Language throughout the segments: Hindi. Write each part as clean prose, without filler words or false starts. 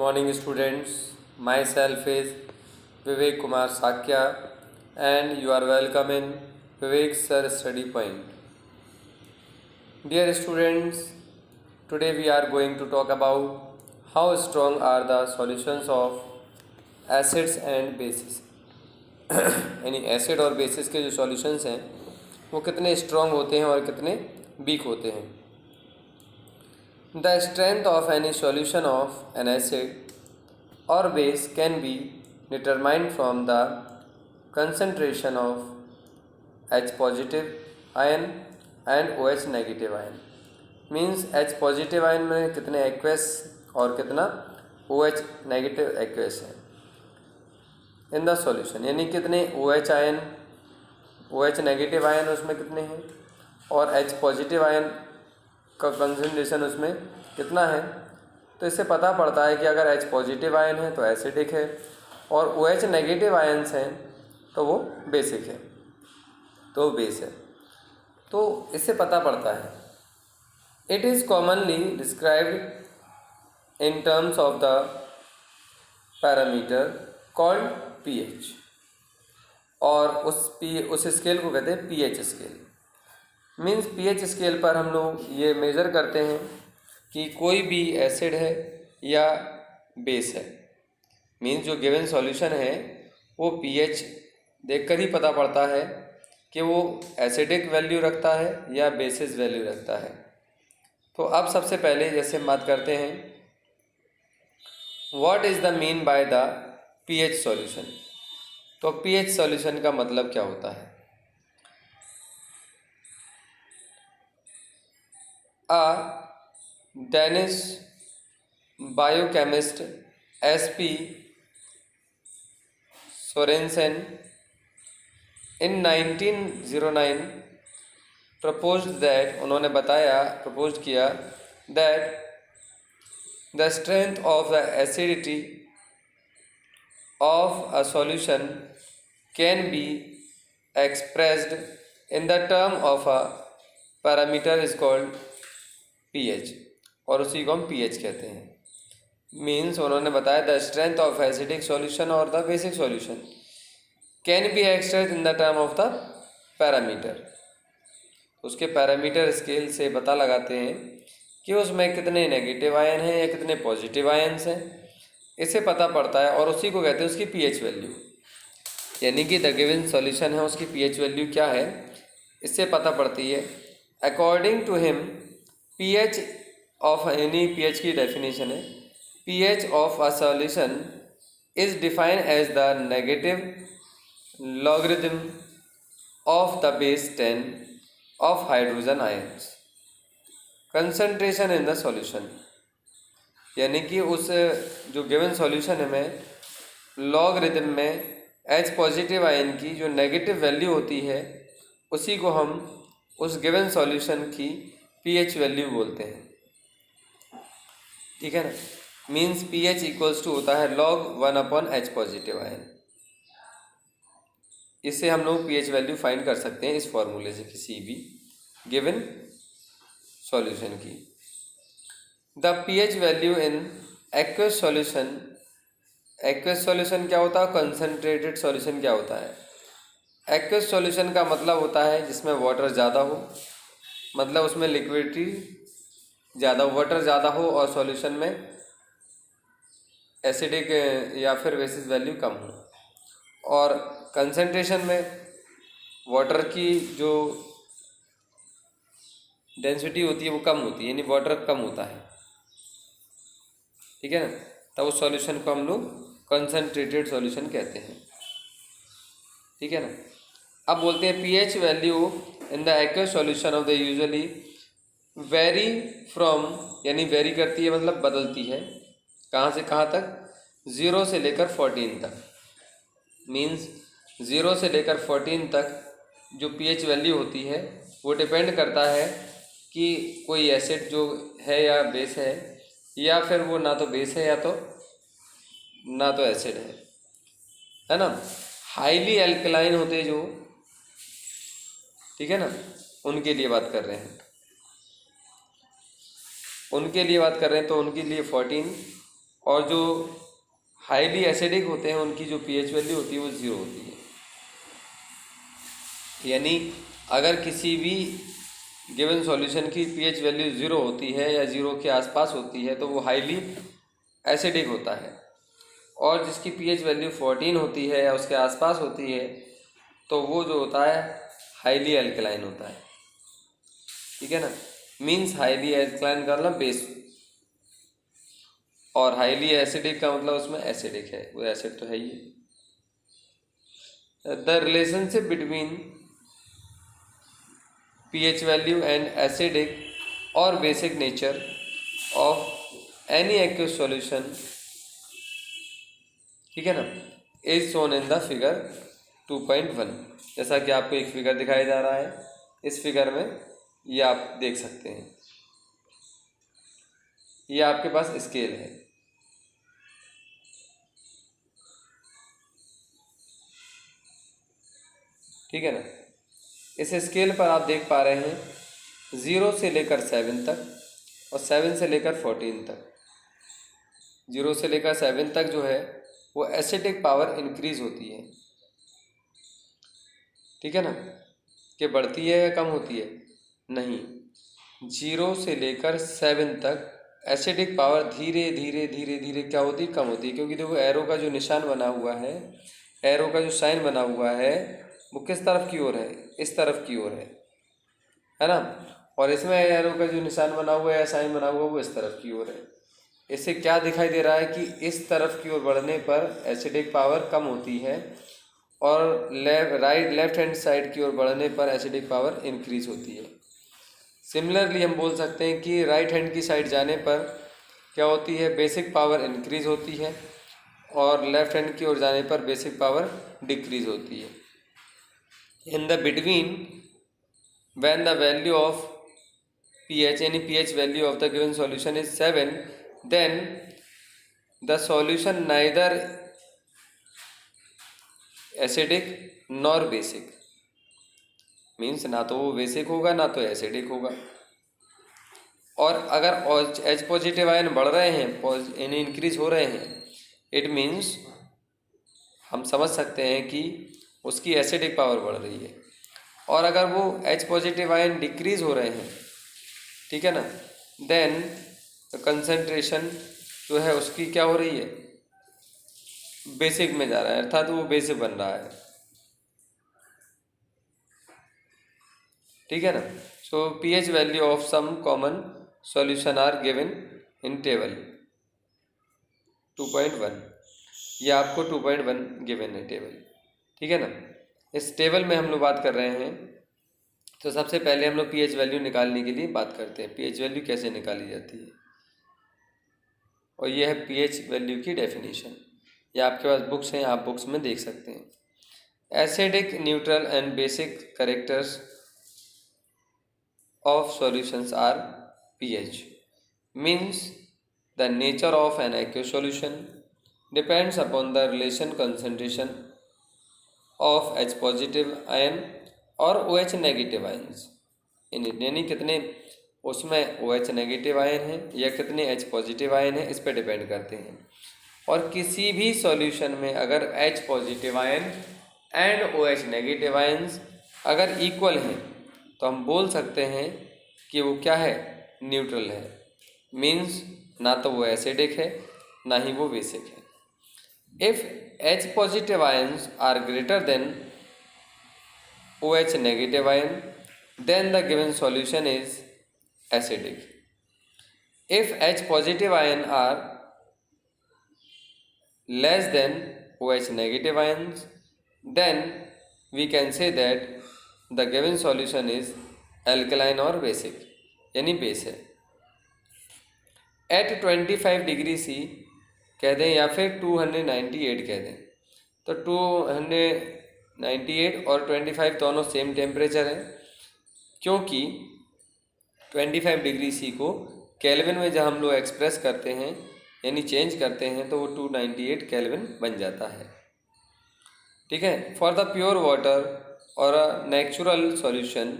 morning students. Myself is Vivek Kumar Sakya and you are welcome in Vivek Sir Study Point. Dear students, today we are going to talk about how strong are the solutions of acids and bases. यानी एसिड और बेसिस के जो सॉल्यूशंस हैं वो कितने स्ट्रॉन्ग होते हैं और कितने वीक होते हैं. The strength of any solution of an acid or base can be determined from the concentration of H positive ion and OH negative ion. Means H positive ion में कितने aqueous और कितना OH negative aqueous है in the solution. यानी कितने OH ion OH negative ion उसमें कितने हैं और H positive ion का कंसंट्रेशन उसमें कितना है. तो इससे पता पड़ता है कि अगर H पॉजिटिव आयन है तो एसिडिक है और OH नेगेटिव आयन्स हैं तो वो बेसिक है, तो बेस है. तो इससे पता पड़ता है. It is commonly described in terms of the parameter called pH और उस स्केल को कहते हैं pH scale. Means pH scale पर हम लोग ये मेज़र करते हैं कि कोई भी एसिड है या बेस है. मीन्स जो गिवन सॉल्यूशन है वो pH देखकर ही पता पड़ता है कि वो एसिडिक वैल्यू रखता है या बेसिस वैल्यू रखता है. तो अब सबसे पहले जैसे हम बात करते हैं what is the mean by the pH solution. तो pH सॉल्यूशन का मतलब क्या होता है. A Danish biochemist S.P. Sorensen in 1909 उन्होंने प्रपोज किया that the strength of the acidity of a solution can be expressed in the term of a parameter is called pH और उसी को हम pH कहते हैं. मीन्स उन्होंने बताया the strength of acidic solution और the basic solution can be expressed in the term of the parameter. उसके पैरामीटर स्केल से पता लगाते हैं कि उसमें कितने नेगेटिव आयन हैं या कितने पॉजिटिव आयन्स हैं. इससे पता पड़ता है और उसी को कहते हैं उसकी pH वैल्यू. यानी कि द गिवन सॉल्यूशन है उसकी pH वैल्यू क्या है इससे पता पड़ती है. According to him pH of any pH की डेफिनेशन है pH of a solution is defined as the negative logarithm of the base 10 of hydrogen ions concentration in the solution. यानी कि उस जो गिवन सॉल्यूशन है में लॉगरिथम में H पॉजिटिव आयन की जो नेगेटिव वैल्यू होती है उसी को हम उस गिवन सॉल्यूशन की pH वैल्यू बोलते हैं. ठीक है ना. मीन्स pH इक्वल्स टू होता है log 1/H पॉजिटिव आयन. इससे हम लोग pH वैल्यू फाइंड कर सकते हैं इस फॉर्मूले से किसी भी गिवन सॉल्यूशन की. The pH value in aqueous solution. Aqueous solution क्या होता है, कंसनट्रेटेड सॉल्यूशन क्या होता है. एक्वस सॉल्यूशन का मतलब होता है जिसमें वाटर ज़्यादा हो, मतलब उसमें लिक्विडिटी ज़्यादा, वाटर ज़्यादा हो और सॉल्यूशन में एसिडिक या फिर बेसिस वैल्यू कम हो. और कंसंट्रेशन में वाटर की जो डेंसिटी होती है वो कम होती है, यानी वाटर कम होता है. ठीक है ना. तब उस सॉल्यूशन को हम लोग कंसंट्रेटेड सॉल्यूशन कहते हैं. ठीक है ना. अब बोलते हैं pH value in the aqueous solution of the usually very from, यानी वेरी करती है मतलब बदलती है. कहाँ से कहाँ तक, 0 से लेकर 14 तक. मीन्स 0 से लेकर 14 तक जो pH वैल्यू होती है वो डिपेंड करता है कि कोई एसिड जो है या बेस है, या फिर वो ना तो बेस है या तो ना तो एसिड है ना. हाईली एल्कलाइन होते जो, ठीक है ना, उनके लिए बात कर रहे हैं. उनके लिए बात कर रहे हैं तो उनके लिए 14 और जो हाईली एसिडिक होते हैं उनकी जो पीएच वैल्यू होती है वो 0 होती है। यानी अगर किसी भी गिवन सॉल्यूशन की पीएच वैल्यू 0 होती है या 0 के आसपास होती है तो वो हाईली एसिडिक होता है, और जिसकी पीएच वैल्यू 14 होती है या उसके आसपास होती है तो वो जो होता है हाईली एल्कलाइन होता है। ठीक है ना, मीन्स हाईली एल्कलाइन का मतलब बेस, और हाईली एसिडिक का मतलब उसमें एसिडिक है, वो एसिड तो है ही। The relationship between pH value and acidic or basic nature of any aqueous solution, ठीक है ना, is shown in the figure 2.1। जैसा कि आपको एक फिगर दिखाया जा रहा है, इस फिगर में ये आप देख सकते हैं, ये आपके पास स्केल है। ठीक है ना, इस स्केल पर आप देख पा रहे हैं 0 से लेकर 7 तक और 7 से लेकर 14 तक। 0 से लेकर 7 तक जो है वो एसिडिक पावर इंक्रीज होती है। ठीक है ना, कि बढ़ती है या कम होती है? नहीं, 0 से लेकर 7 तक एसिडिक पावर धीरे धीरे धीरे धीरे क्या होती है? कम होती है। क्योंकि देखो एरो का जो निशान बना हुआ है, एरो का जो साइन बना हुआ है वो किस तरफ की ओर है? इस तरफ की ओर है ना, और इसमें एरो का जो निशान बना हुआ है या साइन बना हुआ है वो इस तरफ की ओर है। इससे क्या दिखाई दे रहा है कि इस तरफ की ओर बढ़ने पर एसिडिक पावर कम होती है और लेफ्ट हैंड साइड की ओर बढ़ने पर एसिडिक पावर इंक्रीज होती है। सिमिलरली हम बोल सकते हैं कि राइट हैंड की साइड जाने पर क्या होती है? बेसिक पावर इंक्रीज होती है, और लेफ्ट हैंड की ओर जाने पर बेसिक पावर डिक्रीज होती है। In the between when the value of pH, any pH value of the given solution is 7, then the solution neither acidic nor basic, means ना तो वो बेसिक होगा ना तो एसिडिक होगा। और अगर H पॉजिटिव आयन बढ़ रहे हैं, यानी इंक्रीज हो रहे हैं, इट मीन्स हम समझ सकते हैं कि उसकी एसिडिक पावर बढ़ रही है। और अगर वो H पॉजिटिव आयन डिक्रीज हो रहे हैं, ठीक है ना, देन कंसंट्रेशन जो है उसकी क्या हो रही है? बेसिक में जा रहा है, अर्थात वो बेसिक बन रहा है। ठीक है ना। So pH value of some common solution are given in table 2.1। ये आपको 2.1 गिवन है टेबल। ठीक है ना, इस टेबल में हम लोग बात कर रहे हैं। तो सबसे पहले हम लोग pH वैल्यू निकालने के लिए बात करते हैं, pH वैल्यू कैसे निकाली जाती है, और यह है pH वैल्यू की डेफिनेशन। ये आपके पास बुक्स हैं, आप बुक्स में देख सकते हैं। Acidic, neutral and basic characters of solutions are pH. Means the nature of an aqueous solution depends upon the relation concentration of H positive ion और OH नेगेटिव आयन्स, यानी कितने उसमें OH नेगेटिव आयन है या कितने H पॉजिटिव आयन है, इस पर डिपेंड करते हैं। और किसी भी सॉल्यूशन में अगर H positive ion and OH negative ions अगर इक्वल हैं तो हम बोल सकते हैं कि वो क्या है? न्यूट्रल है। मीन्स ना तो वो एसिडिक है ना ही वो बेसिक है। If H positive ions are greater than OH negative ion then the given solution is acidic. If H positive ion are less than OH negative ions, then we can say that the given solution is alkaline or basic, यानी बेस है। एट 25 डिग्री C कह दें या फिर 298 कह दें, तो 298 और 25 दोनों सेम टेम्परेचर है, क्योंकि 25 डिग्री C को केल्विन में जब हम लोग एक्सप्रेस करते हैं यानी चेंज करते हैं तो वो 298 केल्विन बन जाता है। ठीक है। फॉर द प्योर वाटर और a natural solution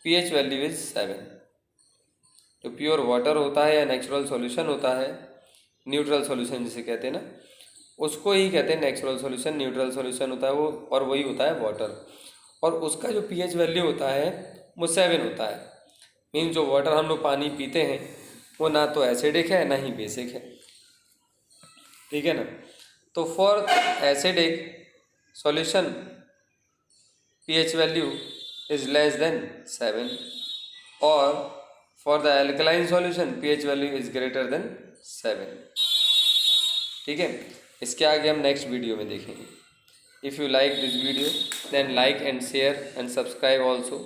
pH value is 7। जो प्योर वाटर होता है या नेचुरल सॉल्यूशन होता है न्यूट्रल सॉल्यूशन जिसे कहते हैं ना, उसको ही कहते हैं नेचुरल सॉल्यूशन। न्यूट्रल सॉल्यूशन होता है वो, और वही होता है वाटर। और उसका जो पीएच वैल्यू होता है वो 7 होता है। मीन्स जो वाटर हम लोग पानी पीते हैं वो ना तो एसिडिक है ना ही बेसिक है, ठीक है ना। तो for acidic solution pH value is less than 7, और for the alkaline solution pH value is greater than 7, ठीक है। इसके आगे हम नेक्स्ट वीडियो में देखेंगे। If you like this video then like and share and subscribe also.